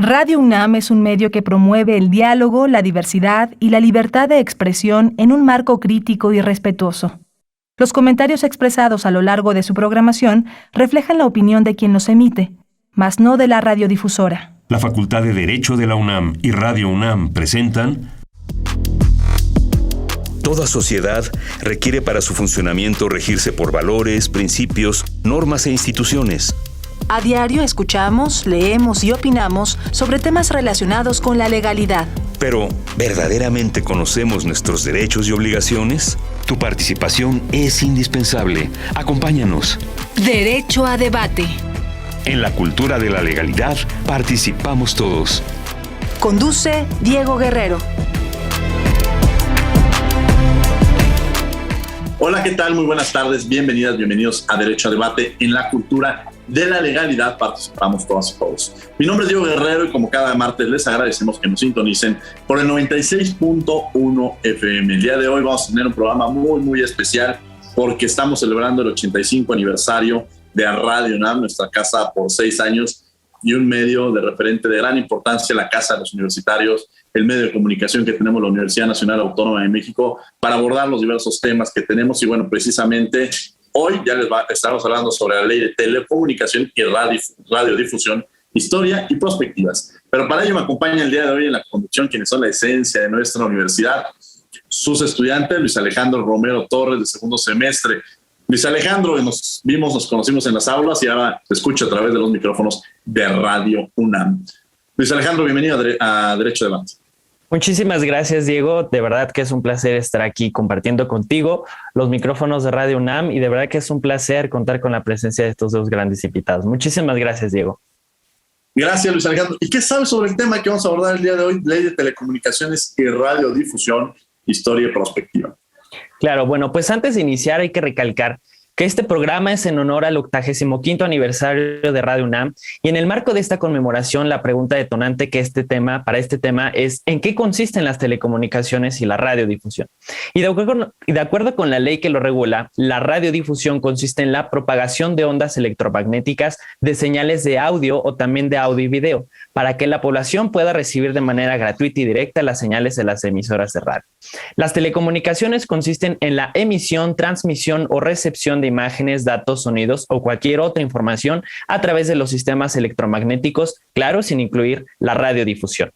Radio UNAM es un medio que promueve el diálogo, la diversidad y la libertad de expresión en un marco crítico y respetuoso. Los comentarios expresados a lo largo de su programación reflejan la opinión de quien los emite, mas no de la radiodifusora. La Facultad de Derecho de la UNAM y Radio UNAM presentan... Toda sociedad requiere para su funcionamiento regirse por valores, principios, normas e instituciones. A diario escuchamos, leemos y opinamos sobre temas relacionados con la legalidad. Pero, ¿verdaderamente conocemos nuestros derechos y obligaciones? Tu participación es indispensable. Acompáñanos. Derecho a debate. En la cultura de la legalidad participamos todos. Conduce Diego Guerrero. Hola, ¿qué tal? Muy buenas tardes. Bienvenidas, bienvenidos a Derecho a Debate. En la cultura de la legalidad participamos todas y todos. Mi nombre es Diego Guerrero y como cada martes les agradecemos que nos sintonicen por el 96.1 FM. El día de hoy vamos a tener un programa muy especial porque estamos celebrando el 85 aniversario de Radio UNAM, nuestra casa por 6 años y un medio de referente de gran importancia, la Casa de los Universitarios, el medio de comunicación que tenemos la Universidad Nacional Autónoma de México para abordar los diversos temas que tenemos. Y bueno, precisamente hoy ya estamos hablando sobre la ley de telecomunicación y radiodifusión, historia y perspectivas. Pero para ello me acompaña el día de hoy en la conducción quienes son la esencia de nuestra universidad, sus estudiantes, Luis Alejandro Romero Torres, de segundo semestre. Luis Alejandro, nos conocimos en las aulas y ahora te escucho a través de los micrófonos de Radio UNAM. Luis Alejandro, bienvenido a Derecho a Debate. Muchísimas gracias, Diego. De verdad que es un placer estar aquí compartiendo contigo los micrófonos de Radio UNAM y de verdad que es un placer contar con la presencia de estos dos grandes invitados. Muchísimas gracias, Diego. Gracias, Luis Alejandro. ¿Y qué sabes sobre el tema que vamos a abordar el día de hoy? Ley de telecomunicaciones y radiodifusión, historia y perspectiva. Claro, bueno, pues antes de iniciar hay que recalcar que este programa es en honor al 85º aniversario de Radio UNAM y en el marco de esta conmemoración la pregunta detonante para este tema es ¿en qué consisten las telecomunicaciones y la radiodifusión? Y de acuerdo con la ley que lo regula, la radiodifusión consiste en la propagación de ondas electromagnéticas de señales de audio o también de audio y video para que la población pueda recibir de manera gratuita y directa las señales de las emisoras de radio. Las telecomunicaciones consisten en la emisión, transmisión o recepción de imágenes, datos, sonidos o cualquier otra información a través de los sistemas electromagnéticos, claro, sin incluir la radiodifusión.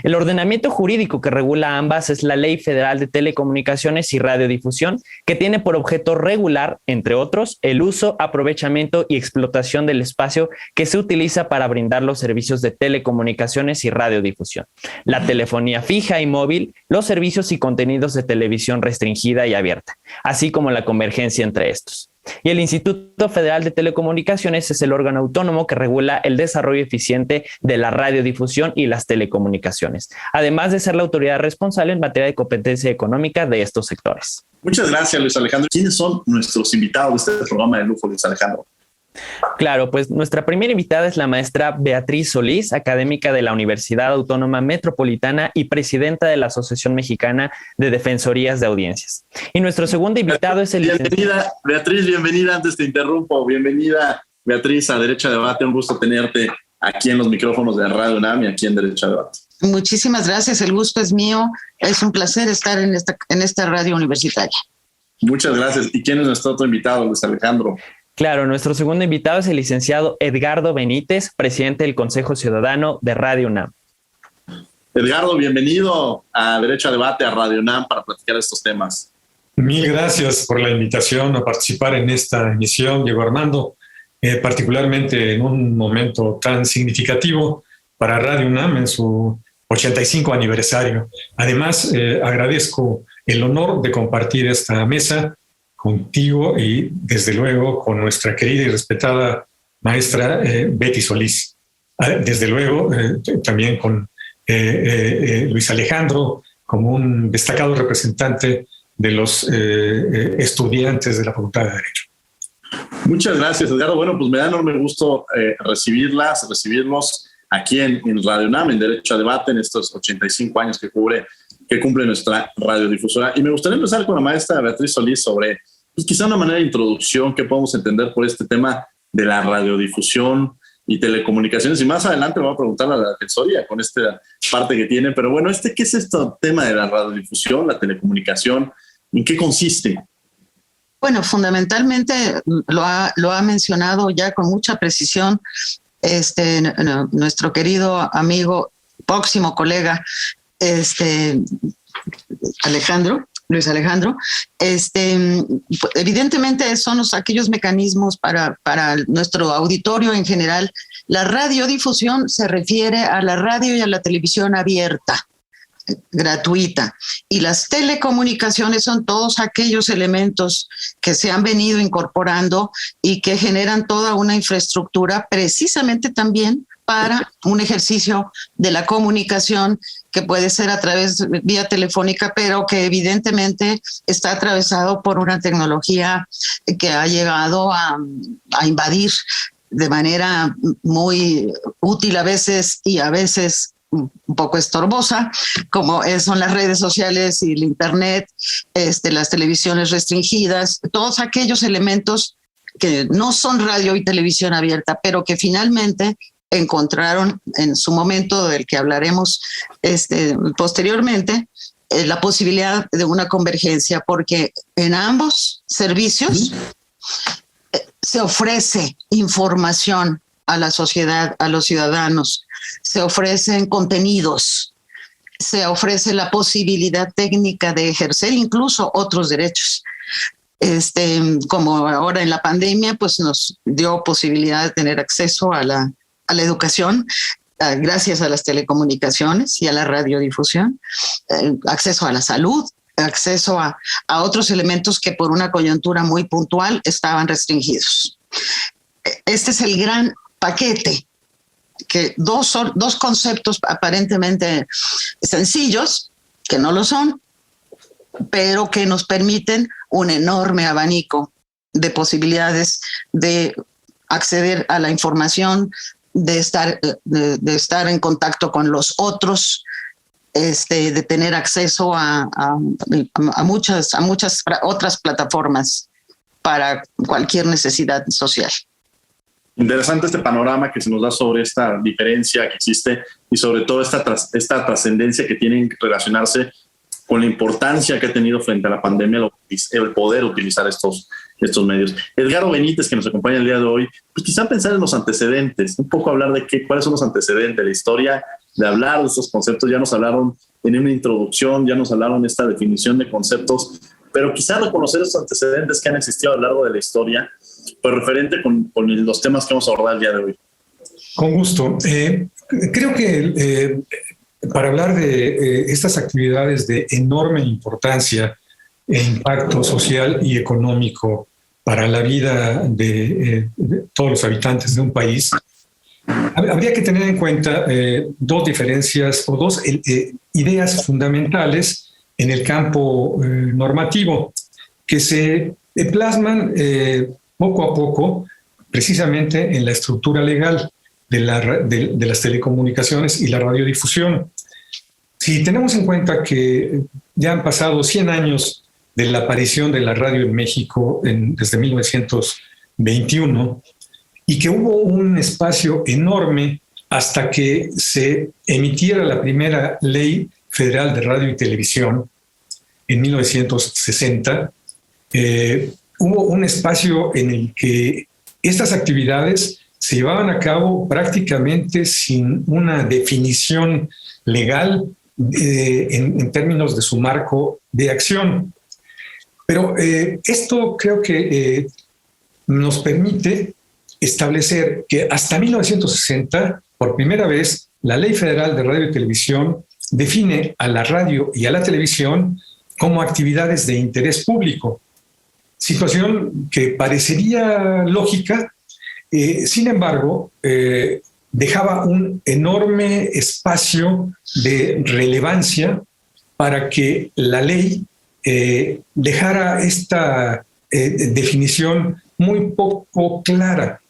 El ordenamiento jurídico que regula ambas es la Ley Federal de Telecomunicaciones y Radiodifusión, que tiene por objeto regular, entre otros, el uso, aprovechamiento y explotación del espacio que se utiliza para brindar los servicios de telecomunicaciones y radiodifusión, la telefonía fija y móvil, los servicios y contenidos de televisión restringida y abierta, así como la convergencia entre estos. Y el Instituto Federal de Telecomunicaciones es el órgano autónomo que regula el desarrollo eficiente de la radiodifusión y las telecomunicaciones, además de ser la autoridad responsable en materia de competencia económica de estos sectores. Muchas gracias, Luis Alejandro. ¿Quiénes son nuestros invitados de este programa de lujo, Luis Alejandro? Claro, pues nuestra primera invitada es la maestra Beatriz Solís, académica de la Universidad Autónoma Metropolitana y presidenta de la Asociación Mexicana de Defensorías de Audiencias. Y nuestro segundo invitado es el Bienvenida, Beatriz, bienvenida, antes te interrumpo. Bienvenida, Beatriz, a Derecho a Debate. Un gusto tenerte aquí en los micrófonos de Radio UNAM y aquí en Derecho a Debate. Muchísimas gracias, el gusto es mío. Es un placer estar en esta radio universitaria. Muchas gracias. ¿Y quién es nuestro otro invitado, Luis Alejandro? Claro, nuestro segundo invitado es el licenciado Edgardo Benítez, presidente del Consejo Ciudadano de Radio UNAM. Edgardo, bienvenido a Derecho a Debate, a Radio UNAM, para platicar estos temas. Mil gracias por la invitación a participar en esta emisión, Diego Armando, particularmente en un momento tan significativo para Radio UNAM en su 85 aniversario. Además, agradezco el honor de compartir esta mesa contigo y, desde luego, con nuestra querida y respetada maestra Betty Solís. Desde luego, también con Luis Alejandro, como un destacado representante de los estudiantes de la Facultad de Derecho. Muchas gracias, Edgardo. Bueno, pues me da enorme gusto recibirlos aquí en Radio UNAM, en Derecho a Debate, en estos 85 años que cumple nuestra radiodifusora. Y me gustaría empezar con la maestra Beatriz Solís sobre, pues quizá una manera de introducción que podemos entender por este tema de la radiodifusión, y telecomunicaciones. Y más adelante voy a preguntarle a la Defensoría con esta parte que tiene. Pero bueno, ¿qué es este tema de la radiodifusión, la telecomunicación? ¿En qué consiste? Bueno, fundamentalmente lo ha mencionado ya con mucha precisión nuestro querido amigo, próximo colega, Luis Alejandro. Evidentemente son aquellos mecanismos para nuestro auditorio en general. La radiodifusión se refiere a la radio y a la televisión abierta, gratuita, y las telecomunicaciones son todos aquellos elementos que se han venido incorporando y que generan toda una infraestructura precisamente también para un ejercicio de la comunicación que puede ser a través de vía telefónica, pero que evidentemente está atravesado por una tecnología que ha llegado a invadir de manera muy útil a veces y a veces un poco estorbosa, como son las redes sociales y el internet, las televisiones restringidas, todos aquellos elementos que no son radio y televisión abierta, pero que finalmente encontraron en su momento, del que hablaremos posteriormente, la posibilidad de una convergencia, porque en ambos servicios se ofrece información a la sociedad, a los ciudadanos, se ofrecen contenidos, se ofrece la posibilidad técnica de ejercer incluso otros derechos. Como ahora en la pandemia, pues nos dio posibilidad de tener acceso a la educación, gracias a las telecomunicaciones y a la radiodifusión, acceso a la salud, acceso a otros elementos que por una coyuntura muy puntual estaban restringidos. Este es el gran paquete, que dos conceptos aparentemente sencillos, que no lo son, pero que nos permiten un enorme abanico de posibilidades de acceder a la información, de estar en contacto con los otros, de tener acceso a muchas otras plataformas para cualquier necesidad social. Interesante este panorama que se nos da sobre esta diferencia que existe y sobre todo esta trascendencia que tienen que relacionarse con la importancia que ha tenido frente a la pandemia el poder utilizar estos medios. Edgardo Benítez, que nos acompaña el día de hoy, pues quizá pensar en los antecedentes, un poco hablar de cuáles son los antecedentes de la historia, de hablar de estos conceptos. Ya nos hablaron en una introducción, ya nos hablaron esta definición de conceptos, pero quizá reconocer estos antecedentes que han existido a lo largo de la historia, pues referente con los temas que vamos a abordar el día de hoy. Con gusto. Creo que para hablar de estas actividades de enorme importancia e impacto social y económico para la vida de todos los habitantes de un país, habría que tener en cuenta dos diferencias o dos ideas fundamentales en el campo normativo que se plasman poco a poco precisamente en la estructura legal de las telecomunicaciones y la radiodifusión. Si tenemos en cuenta que ya han pasado 100 años de la aparición de la radio en México desde 1921 y que hubo un espacio enorme hasta que se emitiera la primera ley federal de radio y televisión en 1960, hubo un espacio en el que estas actividades se llevaban a cabo prácticamente sin una definición legal en términos de su marco de acción. Pero esto creo que nos permite establecer que hasta 1960, por primera vez, la Ley Federal de Radio y Televisión define a la radio y a la televisión como actividades de interés público. Situación que parecería lógica, sin embargo, dejaba un enorme espacio de relevancia para que la ley dejara esta definición muy poco clara.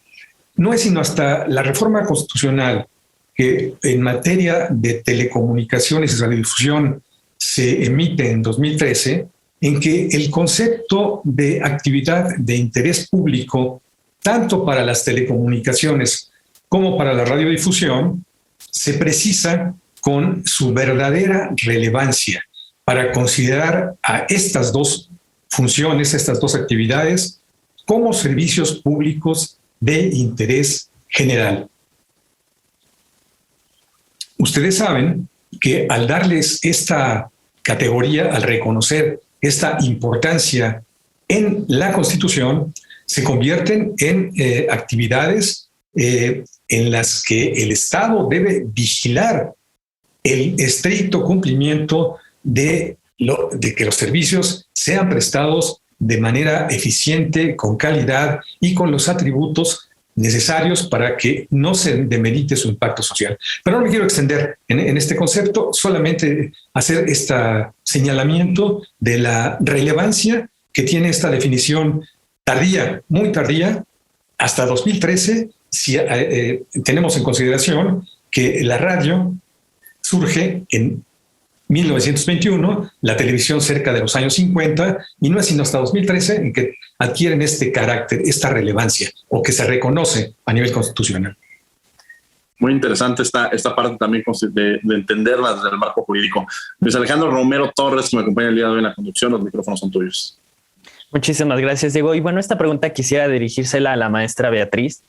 No es sino hasta la reforma constitucional que en materia de telecomunicaciones y radiodifusión se emite en 2013, en que el concepto de actividad de interés público, tanto para las telecomunicaciones como para la radiodifusión, se precisa con su verdadera relevancia para considerar a estas dos funciones, estas dos actividades, como servicios públicos de interés general. Ustedes saben que al darles esta categoría, al reconocer esta importancia en la Constitución, se convierten en actividades en las que el Estado debe vigilar el estricto cumplimiento de que los servicios sean prestados de manera eficiente, con calidad y con los atributos necesarios para que no se demerite su impacto social. Pero no me quiero extender en este concepto, solamente hacer este señalamiento de la relevancia que tiene esta definición tardía, muy tardía, hasta 2013, si tenemos en consideración que la radio surge en 1921, la televisión cerca de los años 50, y no es sino hasta 2013 en que adquieren este carácter, esta relevancia, o que se reconoce a nivel constitucional. Muy interesante esta parte también de entenderla desde el marco jurídico. Luis Alejandro Romero Torres, que me acompaña el día de hoy en la conducción, los micrófonos son tuyos. Muchísimas gracias, Diego. Y bueno, esta pregunta quisiera dirigírsela a la maestra Beatriz.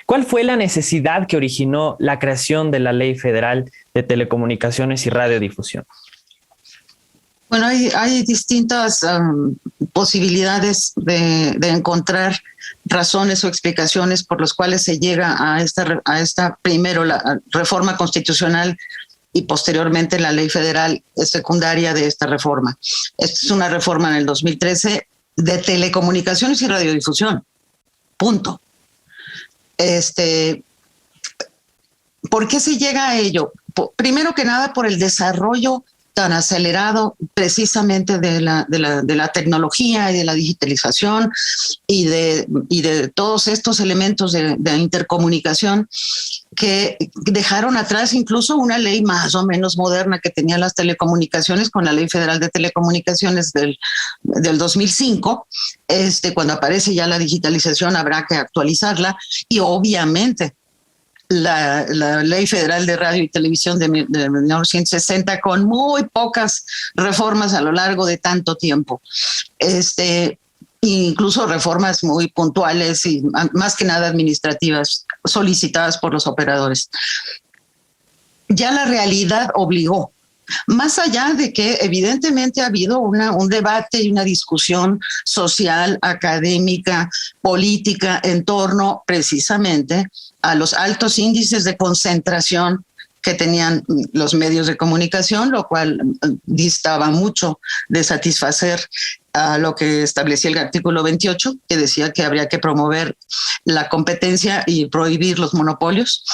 ¿Cuál fue la necesidad que originó la creación de la Ley Federal de Telecomunicaciones y Radiodifusión? Bueno, hay distintas posibilidades de encontrar razones o explicaciones por las cuales se llega a esta primero la reforma constitucional y posteriormente la ley federal secundaria de esta reforma. Esta es una reforma en el 2013 de telecomunicaciones y radiodifusión. Punto. ¿Por qué se llega a ello? Primero que nada, por el desarrollo tan acelerado precisamente de la tecnología y de la digitalización y de todos estos elementos de intercomunicación que dejaron atrás incluso una ley más o menos moderna que tenía las telecomunicaciones con la Ley Federal de Telecomunicaciones del 2005. Cuando aparece ya la digitalización habrá que actualizarla y obviamente la Ley Federal de Radio y Televisión de 1960 con muy pocas reformas a lo largo de tanto tiempo. Incluso reformas muy puntuales y más que nada administrativas solicitadas por los operadores. Ya la realidad obligó, más allá de que evidentemente ha habido un debate y una discusión social, académica, política en torno precisamente a los altos índices de concentración que tenían los medios de comunicación, lo cual distaba mucho de satisfacer a lo que establecía el artículo 28, que decía que habría que promover la competencia y prohibir los monopolios.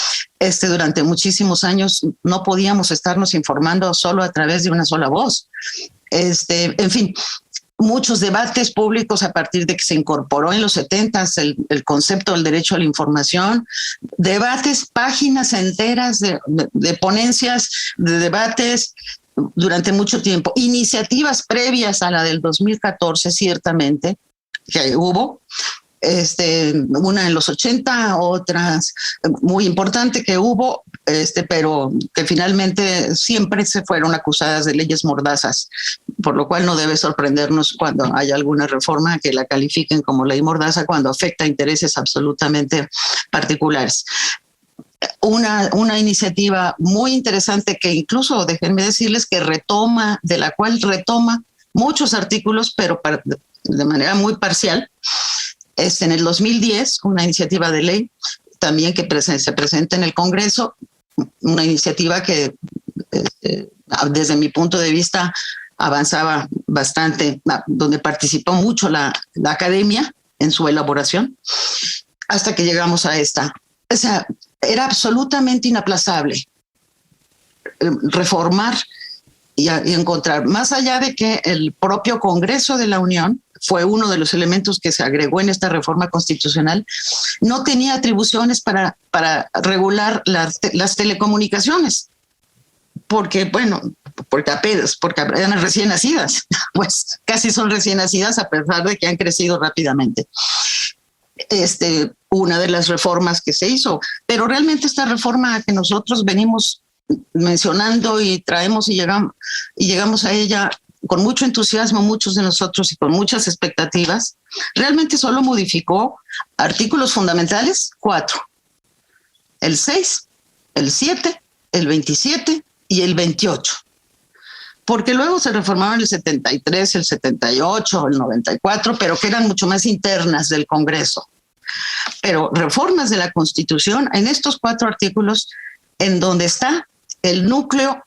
Durante muchísimos años no podíamos estarnos informando solo a través de una sola voz. En fin, muchos debates públicos a partir de que se incorporó en los 70s el concepto del derecho a la información, debates, páginas enteras de ponencias, de debates durante mucho tiempo, iniciativas previas a la del 2014, ciertamente, que hubo, una en los 80, otras muy importante que hubo, pero que finalmente siempre se fueron acusadas de leyes mordazas, por lo cual no debe sorprendernos cuando haya alguna reforma que la califiquen como ley mordaza cuando afecta a intereses absolutamente particulares. Una iniciativa muy interesante que incluso, déjenme decirles, de la cual retoma muchos artículos, pero de manera muy parcial. En el 2010, una iniciativa de ley también que se presenta en el Congreso, una iniciativa que desde mi punto de vista avanzaba bastante, donde participó mucho la academia en su elaboración, hasta que llegamos a esta. O sea, era absolutamente inaplazable reformar y encontrar, más allá de que el propio Congreso de la Unión fue uno de los elementos que se agregó en esta reforma constitucional, no tenía atribuciones para regular las telecomunicaciones, porque eran recién nacidas, pues casi son recién nacidas a pesar de que han crecido rápidamente. una de las reformas que se hizo. Pero realmente esta reforma que nosotros venimos mencionando y traemos y llegamos a ella con mucho entusiasmo, muchos de nosotros, y con muchas expectativas, realmente solo modificó artículos fundamentales 4, el 6, el 7, el 27 y el 28. Porque luego se reformaron el 73, el 78, el 94, pero que eran mucho más internas del Congreso. Pero reformas de la Constitución en estos 4 artículos, en donde está el núcleo,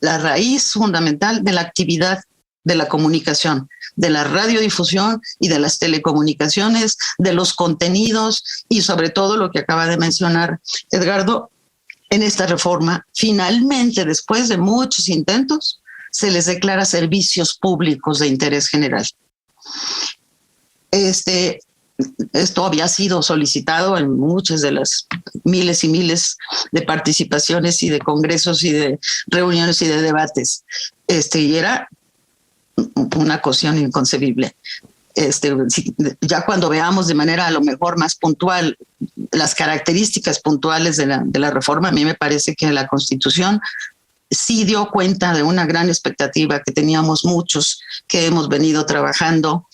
la raíz fundamental de la actividad de la comunicación, de la radiodifusión y de las telecomunicaciones, de los contenidos y sobre todo lo que acaba de mencionar Edgardo, en esta reforma, finalmente, después de muchos intentos, se les declara servicios públicos de interés general. Esto había sido solicitado en muchas de las miles y miles de participaciones y de congresos y de reuniones y de debates. Y era una cuestión inconcebible. Ya cuando veamos de manera a lo mejor más puntual las características puntuales de la reforma, a mí me parece que la Constitución sí dio cuenta de una gran expectativa que teníamos muchos que hemos venido trabajando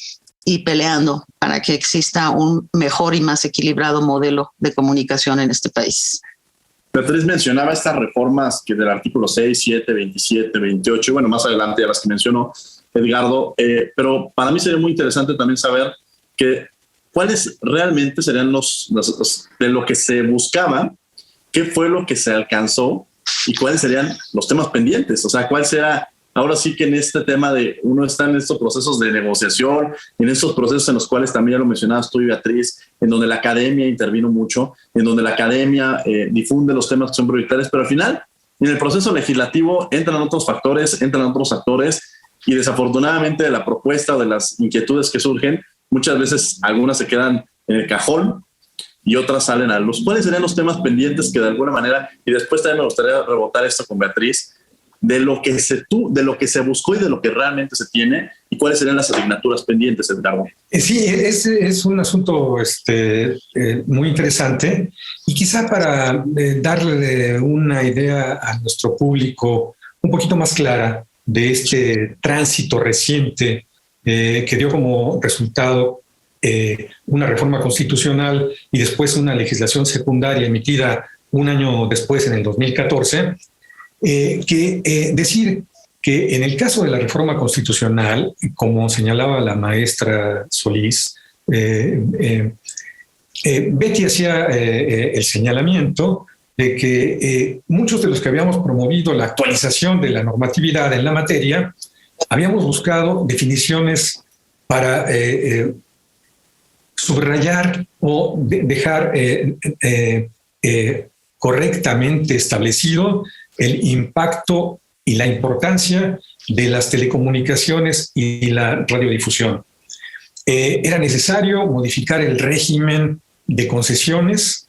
y peleando para que exista un mejor y más equilibrado modelo de comunicación en este país. Beatriz mencionaba estas reformas que del artículo 6, 7, 27, 28, y bueno, más adelante a las que mencionó Edgardo, pero para mí sería muy interesante también saber cuáles realmente serían los de lo que se buscaba, qué fue lo que se alcanzó y cuáles serían los temas pendientes. O sea, cuál será, ahora sí que en este tema de uno está en estos procesos de negociación, en estos procesos en los cuales también ya lo mencionabas tú y Beatriz, en donde la academia intervino mucho, en donde la academia difunde los temas que son prioritarios, pero al final, en el proceso legislativo entran otros factores, entran otros actores, y desafortunadamente de la propuesta o de las inquietudes que surgen, muchas veces algunas se quedan en el cajón y otras salen a luz. ¿Cuáles serían los temas pendientes que de alguna manera, y después también me gustaría rebotar esto con Beatriz, de lo que se buscó y de lo que realmente se tiene, y cuáles serían las asignaturas pendientes, Edgardo? Sí, es un asunto muy interesante, y quizá para darle una idea a nuestro público un poquito más clara de este tránsito reciente que dio como resultado una reforma constitucional y después una legislación secundaria emitida un año después, en el 2014, decir que en el caso de la reforma constitucional, como señalaba la maestra Solís, Betty hacía el señalamiento de que muchos de los que habíamos promovido la actualización de la normatividad en la materia, habíamos buscado definiciones para subrayar o dejar correctamente establecido el impacto y la importancia de las telecomunicaciones y la radiodifusión. Era necesario modificar el régimen de concesiones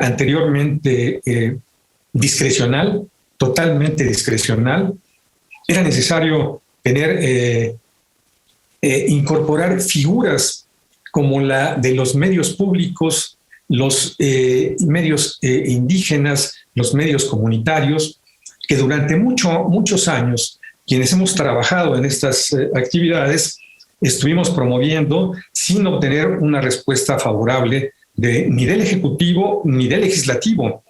anteriormente discrecional, totalmente discrecional. Era necesario incorporar figuras como la de los medios públicos, los medios indígenas, los medios comunitarios, que durante muchos años, quienes hemos trabajado en estas actividades, estuvimos promoviendo sin obtener una respuesta favorable ni del Ejecutivo ni del Legislativo,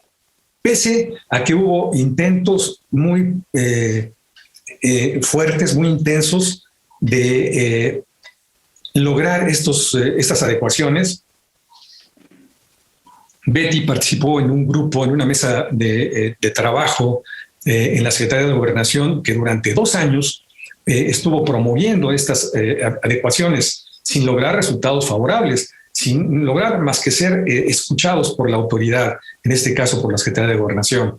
pese a que hubo intentos muy fuertes, muy intensos de lograr estas adecuaciones. Betty participó en un grupo, en una mesa de trabajo en la Secretaría de Gobernación, que durante 2 años estuvo promoviendo estas adecuaciones sin lograr resultados favorables, sin lograr más que ser escuchados por la autoridad, en este caso por la Secretaría de Gobernación.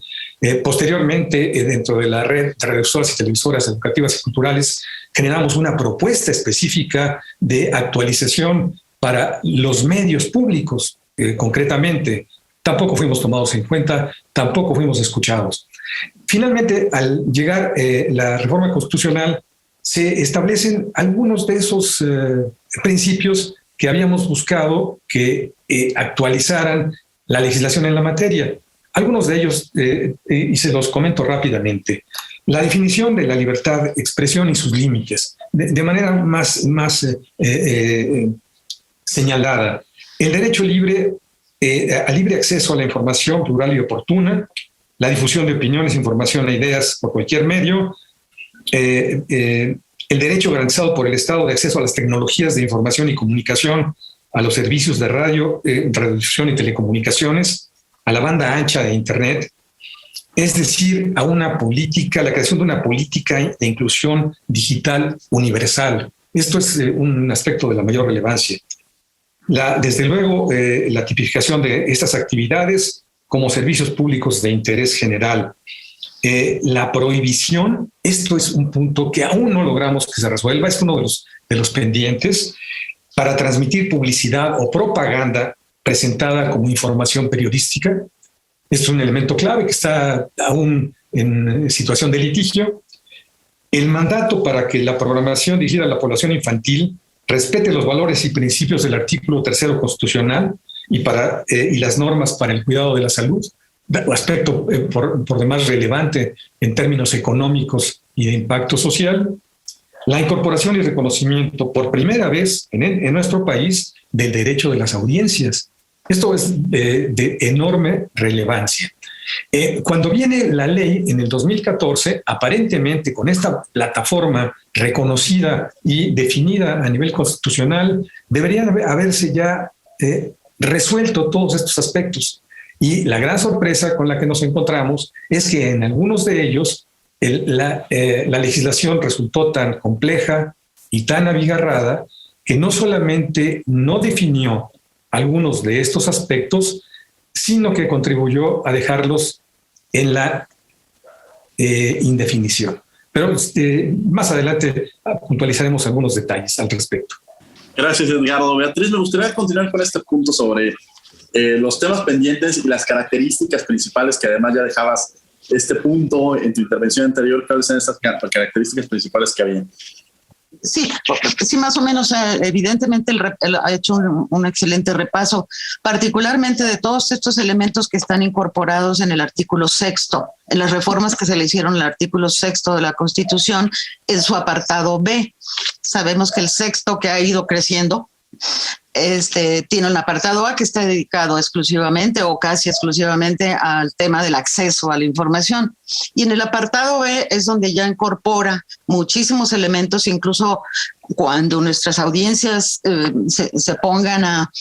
Posteriormente, dentro de la red de radiosoras y televisoras educativas y culturales, generamos una propuesta específica de actualización para los medios públicos, concretamente. Tampoco fuimos tomados en cuenta, tampoco fuimos escuchados. Finalmente, al llegar la reforma constitucional, se establecen algunos de esos principios que habíamos buscado que actualizaran la legislación en la materia. Algunos de ellos, y se los comento rápidamente. La definición de la libertad de expresión y sus límites, de manera más señalada. El derecho libre a libre acceso a la información plural y oportuna, la difusión de opiniones, información e ideas por cualquier medio, el derecho garantizado por el Estado de acceso a las tecnologías de información y comunicación, a los servicios de radio, radiodifusión y telecomunicaciones, a la banda ancha de Internet, es decir, a una política, la creación de una política de inclusión digital universal. Esto es un aspecto de la mayor relevancia. Desde luego, la tipificación de estas actividades como servicios públicos de interés general. La prohibición, esto es un punto que aún no logramos que se resuelva, es uno de los pendientes para transmitir publicidad o propaganda presentada como información periodística. Esto es un elemento clave que está aún en situación de litigio. El mandato para que la programación dirigida a la población infantil respete los valores y principios del artículo 3 constitucional y las normas para el cuidado de la salud, aspecto por demás relevante en términos económicos y de impacto social. La incorporación y reconocimiento por primera vez en nuestro país del derecho de las audiencias. Esto es de enorme relevancia. Cuando viene la ley en el 2014, aparentemente con esta plataforma reconocida y definida a nivel constitucional, deberían haberse ya resuelto todos estos aspectos. Y la gran sorpresa con la que nos encontramos es que en algunos de ellos la legislación resultó tan compleja y tan abigarrada que no solamente no definió algunos de estos aspectos, sino que contribuyó a dejarlos en la indefinición. Pero más adelante puntualizaremos algunos detalles al respecto. Gracias, Edgardo. Beatriz, me gustaría continuar con este punto sobre los temas pendientes y las características principales, que además ya dejabas este punto en tu intervención anterior. ¿Cuáles son estas características principales que había? Sí, más o menos, evidentemente él ha hecho un excelente repaso, particularmente de todos estos elementos que están incorporados en el artículo 6, en las reformas que se le hicieron al artículo 6 de la Constitución, en su apartado B. Sabemos que el 6, que ha ido creciendo, tiene un apartado A que está dedicado exclusivamente o casi exclusivamente al tema del acceso a la información. Y en el apartado B es donde ya incorpora muchísimos elementos, incluso cuando nuestras audiencias se pongan a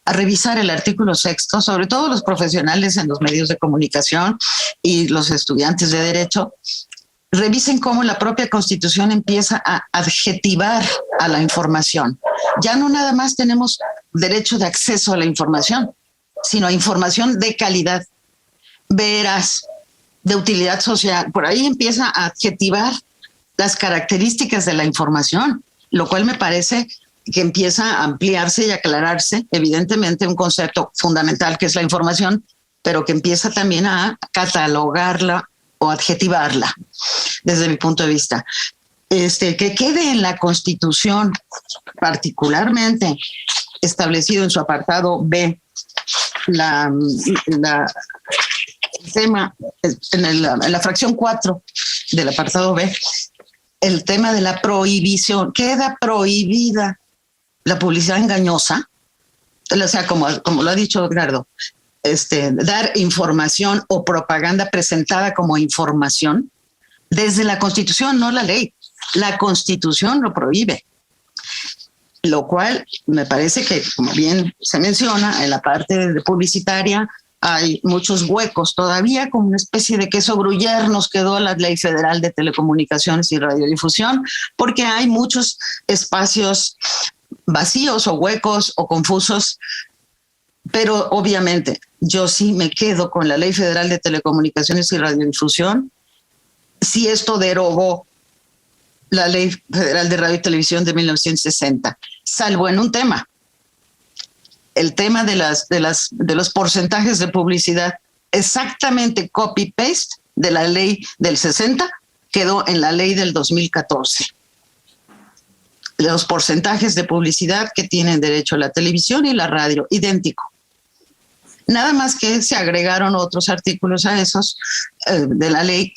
revisar el artículo 6, sobre todo los profesionales en los medios de comunicación y los estudiantes de Derecho, revisen cómo la propia Constitución empieza a adjetivar a la información. Ya no nada más tenemos derecho de acceso a la información, sino a información de calidad, veraz, de utilidad social. Por ahí empieza a adjetivar las características de la información, lo cual me parece que empieza a ampliarse y aclararse, evidentemente, un concepto fundamental que es la información, pero que empieza también a catalogarla o adjetivarla, desde mi punto de vista. Que quede en la Constitución, particularmente establecido en su apartado B, el tema, en la fracción 4 del apartado B, el tema de la prohibición. Queda prohibida la publicidad engañosa, o sea, como lo ha dicho Edgardo, dar información o propaganda presentada como información desde la Constitución, no la ley. La Constitución lo prohíbe, lo cual me parece que, como bien se menciona, en la parte publicitaria hay muchos huecos todavía, como una especie de queso gruyère nos quedó la Ley Federal de Telecomunicaciones y Radiodifusión, porque hay muchos espacios vacíos o huecos o confusos. Pero obviamente yo sí me quedo con la Ley Federal de Telecomunicaciones y Radiodifusión. Si esto derogó la Ley Federal de Radio y Televisión de 1960, salvo en un tema, el tema de los porcentajes de publicidad, exactamente copy-paste de la ley del 60, quedó en la ley del 2014. los porcentajes de publicidad que tienen derecho la televisión y la radio, idéntico. Nada más que se agregaron otros artículos a esos de la ley,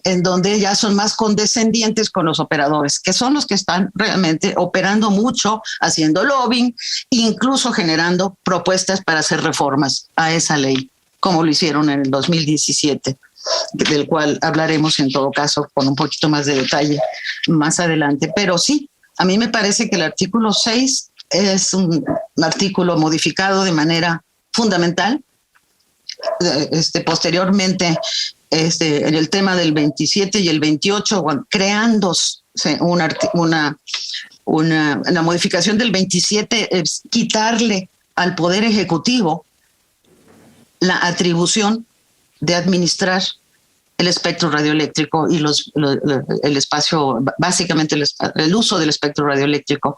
en donde ya son más condescendientes con los operadores, que son los que están realmente operando mucho, haciendo lobbying, incluso generando propuestas para hacer reformas a esa ley, como lo hicieron en el 2017, del cual hablaremos en todo caso con un poquito más de detalle más adelante. Pero sí, a mí me parece que el artículo 6 es un artículo modificado de manera fundamental. Posteriormente, en el tema del 27 y el 28, creándose una modificación del 27 es quitarle al Poder Ejecutivo la atribución de administrar el espectro radioeléctrico y el espacio, básicamente el uso del espectro radioeléctrico,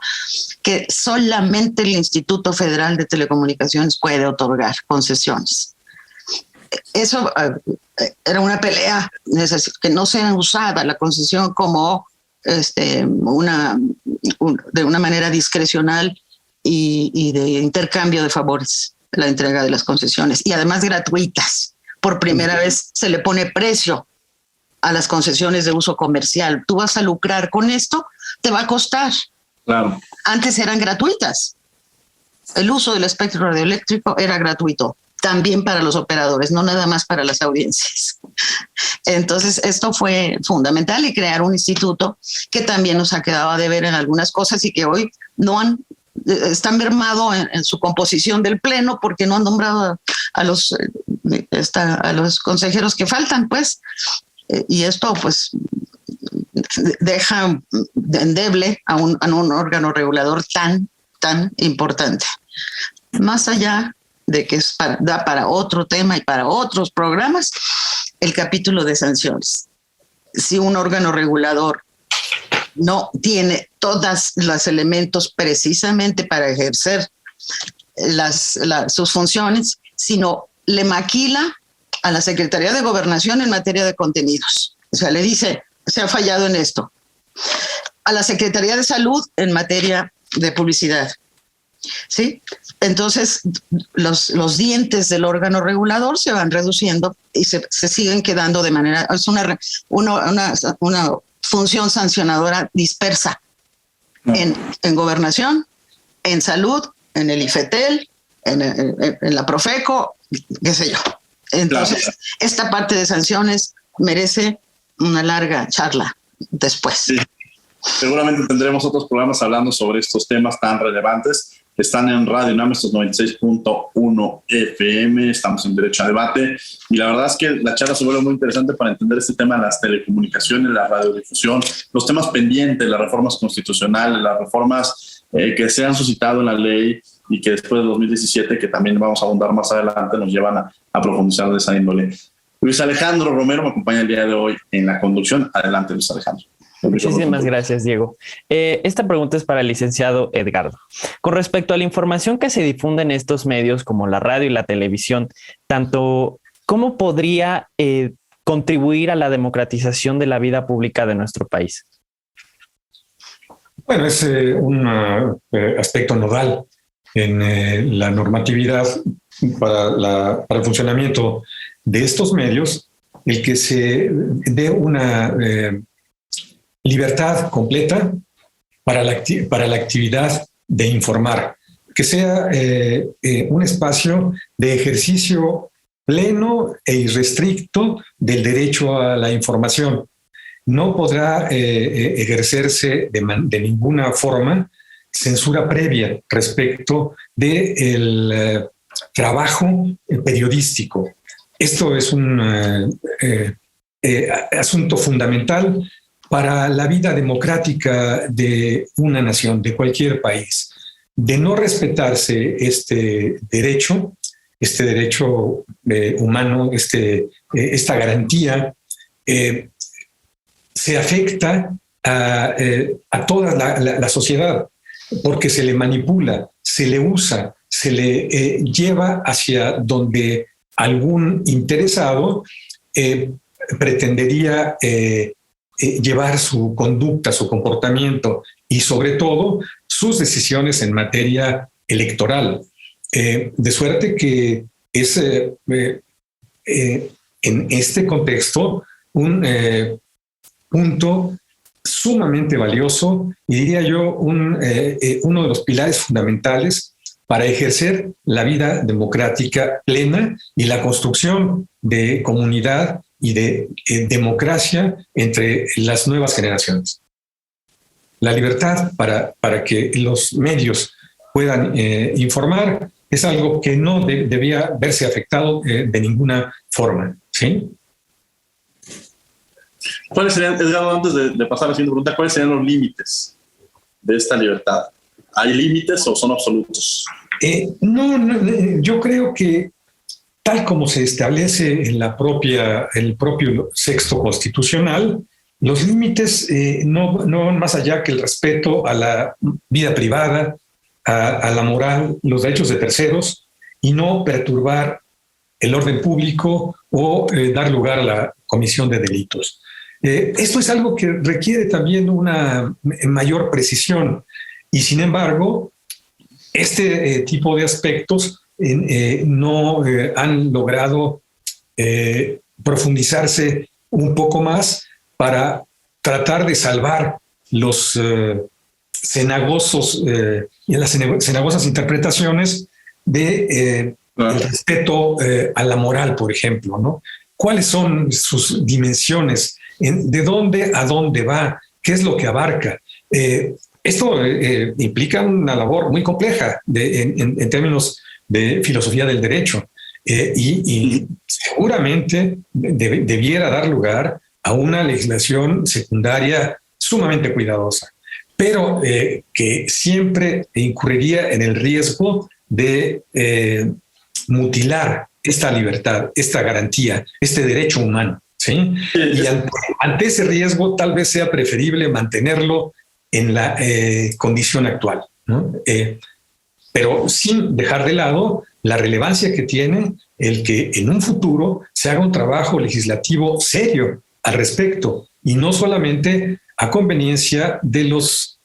que solamente el Instituto Federal de Telecomunicaciones puede otorgar concesiones. Eso era una pelea que no se usaba la concesión como de una manera discrecional y de intercambio de favores, la entrega de las concesiones, y además gratuitas. Por primera vez se le pone precio a las concesiones de uso comercial. Tú vas a lucrar con esto, te va a costar. Claro. Antes eran gratuitas. El uso del espectro radioeléctrico era gratuito, también para los operadores, no nada más para las audiencias. Entonces, esto fue fundamental, y crear un instituto que también nos ha quedado a deber en algunas cosas y que hoy están mermado en su composición del pleno porque no han nombrado a los consejeros que faltan, pues, y esto pues deja endeble a un órgano regulador tan importante. Más allá de que da para otro tema y para otros programas, el capítulo de sanciones. Si un órgano regulador no tiene todos los elementos precisamente para ejercer sus funciones, sino le maquila a la Secretaría de Gobernación en materia de contenidos. O sea, le dice, se ha fallado en esto. A la Secretaría de Salud en materia de publicidad. ¿Sí? Entonces, los dientes del órgano regulador se van reduciendo y se siguen quedando de manera... Es una función sancionadora dispersa en gobernación, en salud, en el IFETEL, en la Profeco, qué sé yo. Entonces, claro, esta parte de sanciones merece una larga charla después. Sí. Seguramente tendremos otros programas hablando sobre estos temas tan relevantes. Están en Radio UNAM, estos 96.1 FM, estamos en Derecho a Debate, y la verdad es que la charla se vuelve muy interesante para entender este tema de las telecomunicaciones, la radiodifusión, los temas pendientes, las reformas constitucionales, las reformas que se han suscitado en la ley y que después de 2017, que también vamos a abundar más adelante, nos llevan a profundizar de esa índole. Luis Alejandro Romero me acompaña el día de hoy en la conducción. Adelante, Luis Alejandro. Muchísimas gracias, Diego. Esta pregunta es para el licenciado Edgardo. Con respecto a la información que se difunde en estos medios como la radio y la televisión, ¿cómo podría contribuir a la democratización de la vida pública de nuestro país? Bueno, es un aspecto nodal en la normatividad para el funcionamiento de estos medios, el que se dé una libertad completa para la actividad de informar, que sea un espacio de ejercicio pleno e irrestricto del derecho a la información. No podrá ejercerse de ninguna forma censura previa respecto del trabajo periodístico. Esto es un asunto fundamental para la vida democrática de una nación, de cualquier país. De no respetarse este derecho humano, esta garantía, se afecta a toda la sociedad, porque se le manipula, se le usa, se le lleva hacia donde algún interesado pretendería llevar su conducta, su comportamiento, y sobre todo sus decisiones en materia electoral. De suerte que es en este contexto un punto sumamente valioso y diría yo uno de los pilares fundamentales para ejercer la vida democrática plena y la construcción de comunidad y de democracia entre las nuevas generaciones. La libertad para que los medios puedan informar es algo que no debía verse afectado de ninguna forma, ¿sí? ¿Cuáles serían, Edgardo, antes de pasar a la siguiente pregunta, cuáles serían los límites de esta libertad? ¿Hay límites o son absolutos? No, yo creo que tal como se establece en el propio texto constitucional, los límites no van más allá que el respeto a la vida privada, a la moral, los derechos de terceros, y no perturbar el orden público o dar lugar a la comisión de delitos. Esto es algo que requiere también una mayor precisión y, sin embargo, este tipo de aspectos no han logrado profundizarse un poco más para tratar de salvar los las cenagosas interpretaciones de el respeto a la moral, por ejemplo, ¿no? ¿Cuáles son sus dimensiones? ¿De dónde a dónde va? ¿Qué es lo que abarca? Esto implica una labor muy compleja en términos de filosofía del derecho y seguramente debiera dar lugar a una legislación secundaria sumamente cuidadosa, pero que siempre incurriría en el riesgo de mutilar esta libertad, esta garantía, este derecho humano, ¿sí? Y ante ese riesgo tal vez sea preferible mantenerlo en la condición actual, ¿no? Pero sin dejar de lado la relevancia que tiene el que en un futuro se haga un trabajo legislativo serio al respecto y no solamente a conveniencia de los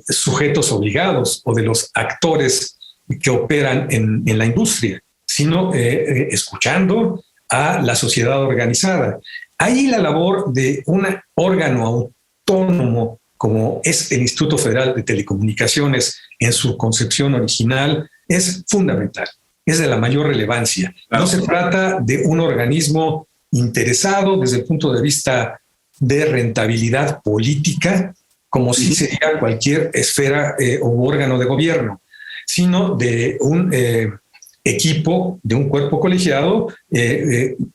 sujetos obligados o de los actores que operan en la industria, sino escuchando a la sociedad organizada. Ahí la labor de un órgano autónomo como es el Instituto Federal de Telecomunicaciones en su concepción original es fundamental, es de la mayor relevancia. No se trata de un organismo interesado desde el punto de vista de rentabilidad política, como si sería cualquier esfera o órgano de gobierno, sino de un equipo, de un cuerpo colegiado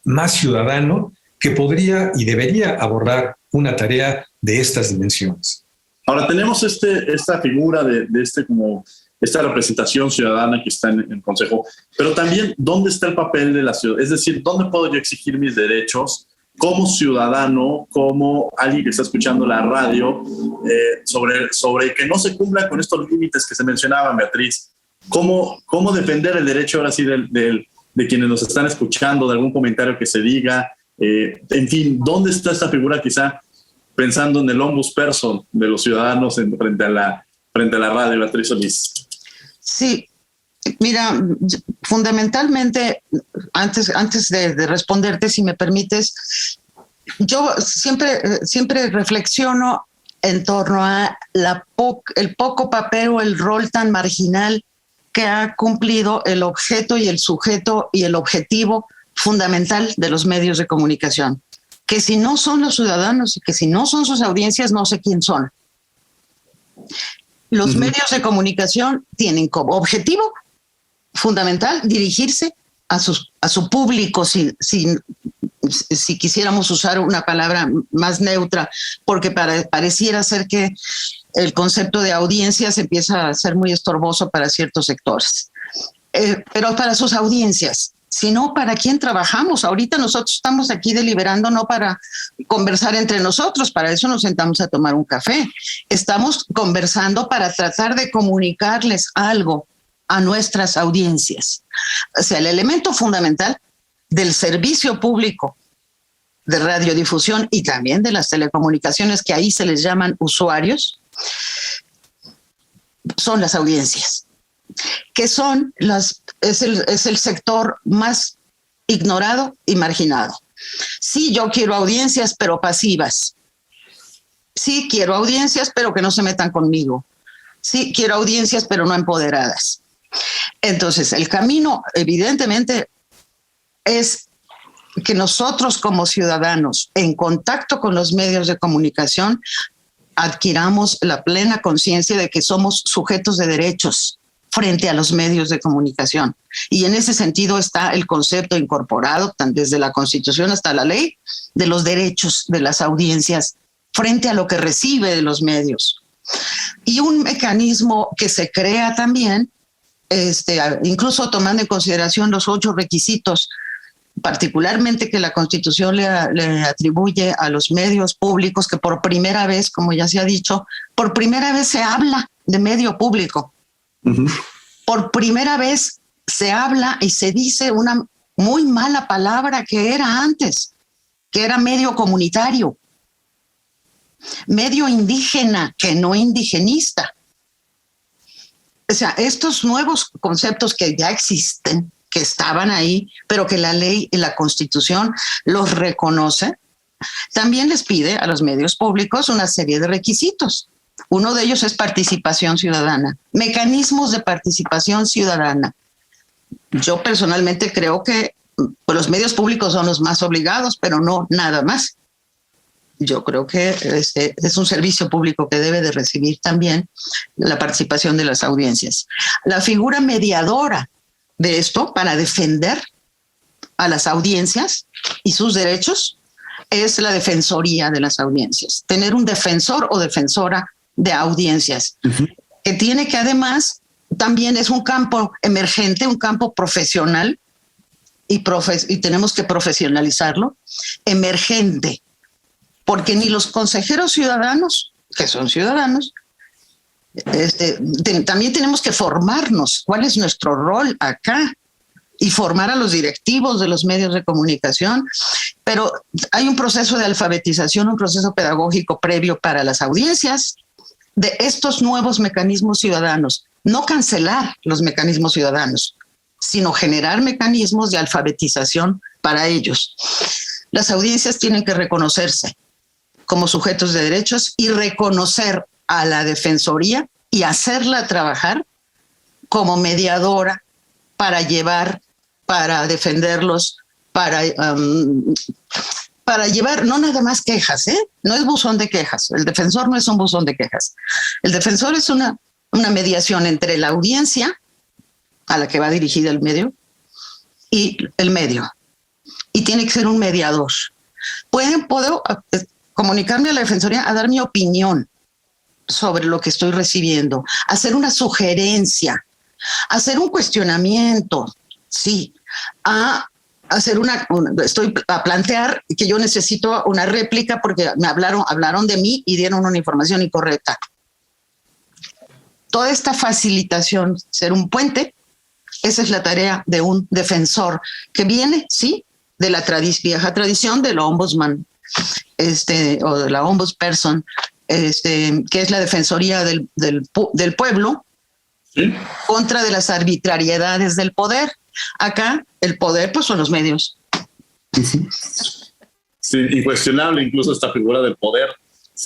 más ciudadano que podría y debería abordar una tarea de estas dimensiones. Ahora tenemos esta figura de esta representación ciudadana que está en el Consejo, pero también ¿dónde está el papel de la ciudad? Es decir, ¿dónde puedo yo exigir mis derechos como ciudadano, como alguien que está escuchando la radio, sobre que no se cumplan con estos límites que se mencionaban, Beatriz? ¿Cómo defender el derecho ahora sí de quienes nos están escuchando, de algún comentario que se diga? En fin, ¿dónde está esta figura quizá pensando en el ombudsperson de los ciudadanos frente a la radio, Beatriz Solís? Sí, mira, fundamentalmente, antes de responderte, si me permites, yo siempre reflexiono en torno a el poco papel o el rol tan marginal que ha cumplido el objeto y el sujeto y el objetivo fundamental de los medios de comunicación, que si no son los ciudadanos y que si no son sus audiencias, no sé quién son. Los medios de comunicación tienen como objetivo fundamental dirigirse a su público, si quisiéramos usar una palabra más neutra, porque pareciera ser que el concepto de audiencias empieza a ser muy estorboso para ciertos sectores. Pero para sus audiencias, sino para quién trabajamos. Ahorita nosotros estamos aquí deliberando no para conversar entre nosotros, para eso nos sentamos a tomar un café. Estamos conversando para tratar de comunicarles algo a nuestras audiencias. O sea, el elemento fundamental del servicio público de radiodifusión y también de las telecomunicaciones, que ahí se les llaman usuarios, son las audiencias, que son es el sector más ignorado y marginado. Sí, yo quiero audiencias, pero pasivas. Sí, quiero audiencias, pero que no se metan conmigo. Sí, quiero audiencias, pero no empoderadas. Entonces, el camino, evidentemente, es que nosotros como ciudadanos, en contacto con los medios de comunicación, adquiramos la plena conciencia de que somos sujetos de derechos frente a los medios de comunicación. Y en ese sentido está el concepto incorporado, desde la Constitución hasta la ley, de los derechos de las audiencias frente a lo que recibe de los medios. Y un mecanismo que se crea también, incluso tomando en consideración los 8 requisitos, particularmente que la Constitución le atribuye a los medios públicos, que por primera vez, como ya se ha dicho, por primera vez se habla de medio público. Uh-huh. Por primera vez se habla y se dice una muy mala palabra que era antes, que era medio comunitario, medio indígena, que no indigenista. O sea, estos nuevos conceptos que ya existen, que estaban ahí, pero que la ley y la Constitución los reconoce, también les pide a los medios públicos una serie de requisitos. Uno de ellos es participación ciudadana, mecanismos de participación ciudadana. Yo personalmente creo que los medios públicos son los más obligados, pero no nada más. Yo creo que es un servicio público que debe de recibir también la participación de las audiencias. La figura mediadora de esto para defender a las audiencias y sus derechos es la defensoría de las audiencias. Tener un defensor o defensora de audiencias, uh-huh, que tiene que además también es un campo emergente, un campo profesional y tenemos que profesionalizarlo, emergente, porque ni los consejeros ciudadanos, que son ciudadanos, también tenemos que formarnos cuál es nuestro rol acá y formar a los directivos de los medios de comunicación, pero hay un proceso de alfabetización, un proceso pedagógico previo para las audiencias de estos nuevos mecanismos ciudadanos, no cancelar los mecanismos ciudadanos, sino generar mecanismos de alfabetización para ellos. Las audiencias tienen que reconocerse como sujetos de derechos y reconocer a la defensoría y hacerla trabajar como mediadora para defenderlos, para llevar no nada más quejas, no es buzón de quejas. El defensor no es un buzón de quejas. El defensor es una mediación entre la audiencia a la que va dirigida el medio y el medio. Y tiene que ser un mediador. Puedo comunicarme a la defensoría a dar mi opinión sobre lo que estoy recibiendo, hacer una sugerencia, hacer un cuestionamiento, sí, a plantear que yo necesito una réplica porque me hablaron de mí y dieron una información incorrecta. Toda esta facilitación, ser un puente, esa es la tarea de un defensor que viene, sí, de la vieja tradición del ombudsman, o de la ombudsperson, que es la defensoría del pueblo, ¿sí?, contra de las arbitrariedades del poder. Acá el poder pues son los medios. Sí, incuestionable incluso esta figura del poder.